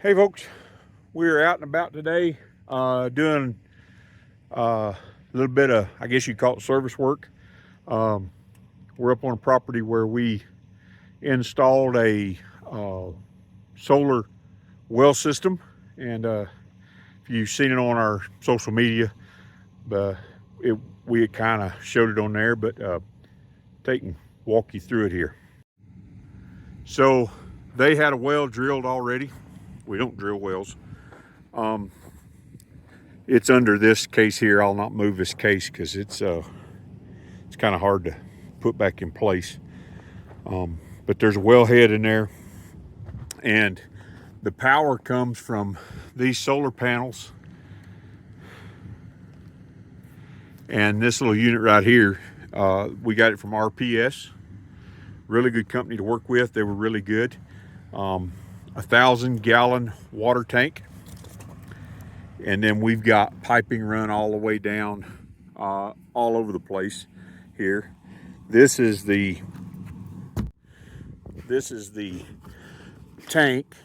Hey folks, we're out and about today doing a little bit of, I guess you'd call it service work. We're up on a property where we installed a solar well system, and if you've seen it on our social media, we kind of showed it on there, but take and walk you through it here. So they had a well drilled already. We don't drill wells. It's under this case here. I'll not move this case because it's kind of hard to put back in place. But there's a well head in there, and the power comes from these solar panels and this little unit right here. We got it from RPS. Really good company to work with. They were really good. 1,000-gallon water tank, and then we've got piping run all the way down all over the place here. This is the tank,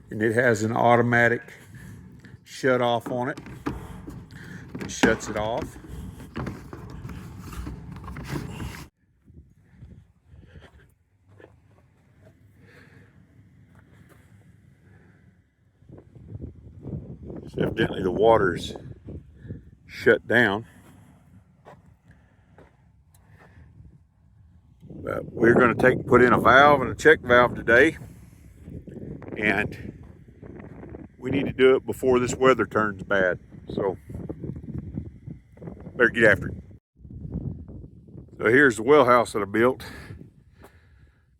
and it has an automatic shut off on it. It shuts it off. So evidently the water's shut down. But we're going to put in a valve and a check valve today, and we need to do it before this weather turns bad. So better get after it. So here's the well house that I built.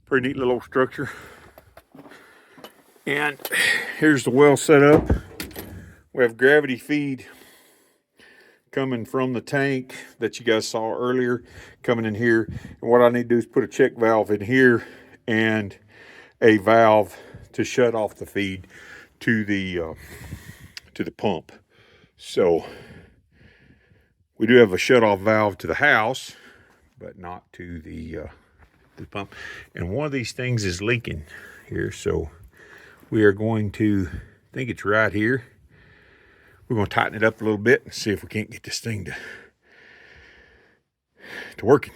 Pretty neat little structure. And here's the well set up. We have gravity feed coming from the tank that you guys saw earlier, coming in here. And what I need to do is put a check valve in here and a valve to shut off the feed to the pump. So we do have a shut off valve to the house, but not to the pump. And one of these things is leaking here, so we are going to, I think it's right here. We're going to tighten it up a little bit and see if we can't get this thing to working.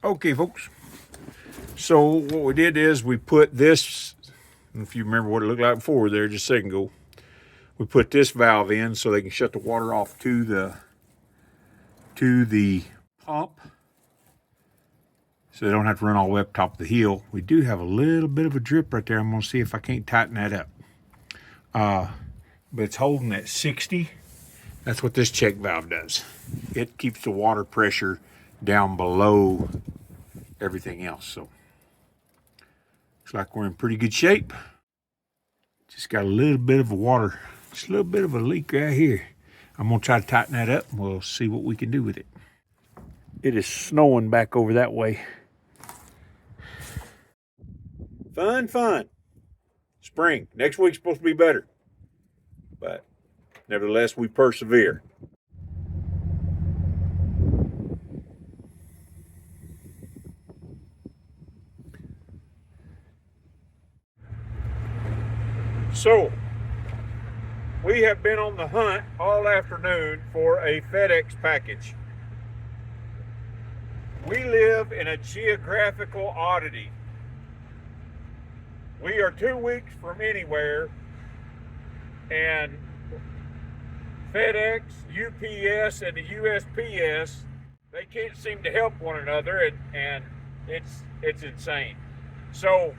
Okay, folks. So what we did is we put this, if you remember what it looked like before there just a second ago, we put this valve in so they can shut the water off to the pump, so they don't have to run all the way up top of the hill. We do have a little bit of a drip right there. I'm going to see if I can't tighten that up. But it's holding at 60. That's what this check valve does. It keeps the water pressure down below everything else. So looks like we're in pretty good shape. Just got a little bit of just a little bit of a leak right here. I'm gonna try to tighten that up, and we'll see what we can do with it. It is snowing back over that way. Fun. Spring. Next week's supposed to be better. But nevertheless, we persevere. So, we have been on the hunt all afternoon for a FedEx package. We live in a geographical oddity. We are 2 weeks from anywhere, and FedEx, UPS, and the USPS, they can't seem to help one another, and it's insane. So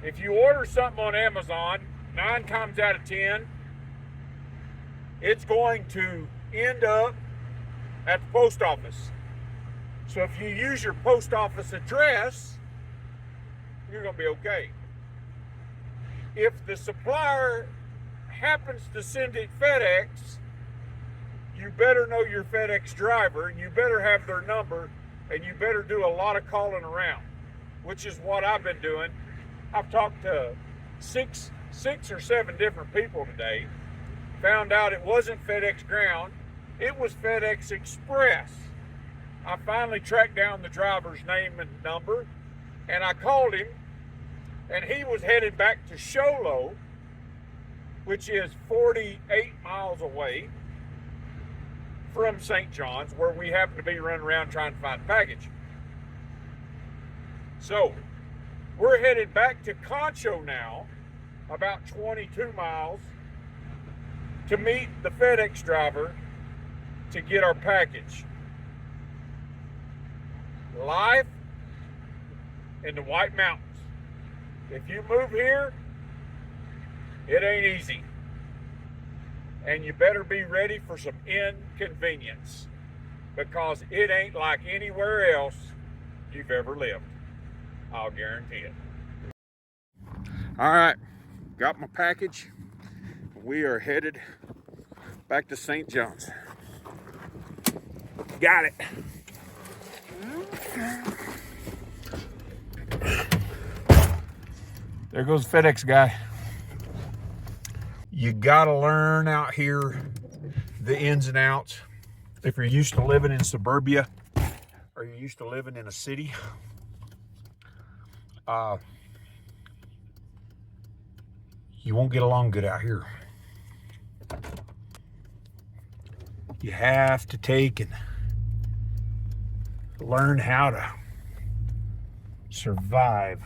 if you order something on Amazon, 9 times out of 10, it's going to end up at the post office. So if you use your post office address, you're going to be okay. If the supplier happens to send it FedEx, you better know your FedEx driver, and you better have their number, and you better do a lot of calling around, which is what I've been doing. I've talked to six or seven different people today, found out it wasn't FedEx Ground, it was FedEx Express. I finally tracked down the driver's name and number, And I called him, and he was headed back to Show Low, which is 48 miles away from St. John's, where we happen to be running around trying to find a package. So we're headed back to Concho now, about 22 miles, to meet the FedEx driver to get our package. Life in the White Mountains. If you move here, it ain't easy. And you better be ready for some inconvenience, because it ain't like anywhere else you've ever lived. I'll guarantee it. All right, got my package. We are headed back to St. John's. Got it. There goes the FedEx guy. You gotta learn out here the ins and outs. If you're used to living in suburbia, or you're used to living in a city, you won't get along good out here. You have to take and learn how to survive.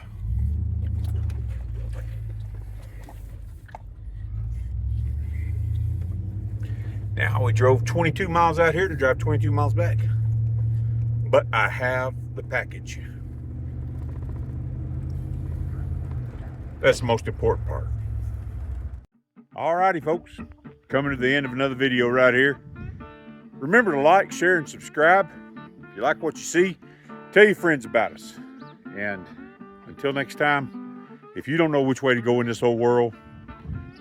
Now we drove 22 miles out here to drive 22 miles back. But I have the package. That's the most important part. Alrighty folks, coming to the end of another video right here. Remember to like, share, and subscribe. If you like what you see, tell your friends about us. And until next time, if you don't know which way to go in this whole world,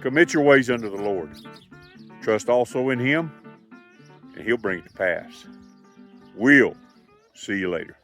commit your ways unto the Lord. Trust also in Him, and He'll bring it to pass. We'll see you later.